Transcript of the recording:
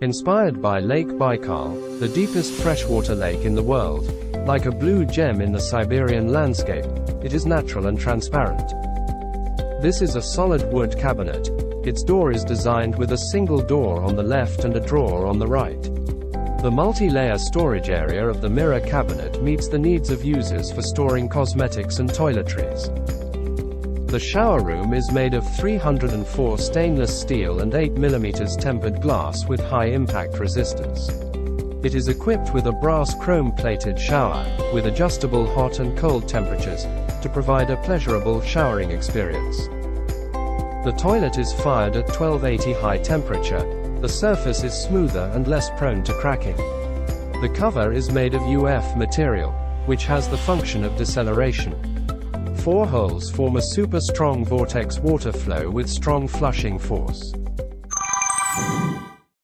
Inspired by Lake Baikal, the deepest freshwater lake in the world, like a blue gem in the Siberian landscape, it is natural and transparent. This is a solid wood cabinet. Its door is designed with a single door on the left and a drawer on the right. The multi-layer storage area of the mirror cabinet meets the needs of users for storing cosmetics and toiletries. The shower room is made of 304 stainless steel and 8 mm tempered glass with high impact resistance. It is equipped with a brass chrome-plated shower, with adjustable hot and cold temperatures, to provide a pleasurable showering experience. The toilet is fired at 1280 high temperature. The surface is smoother and less prone to cracking. The cover is made of UF material, which has the function of deceleration. 4 holes form a super strong vortex water flow with strong flushing force.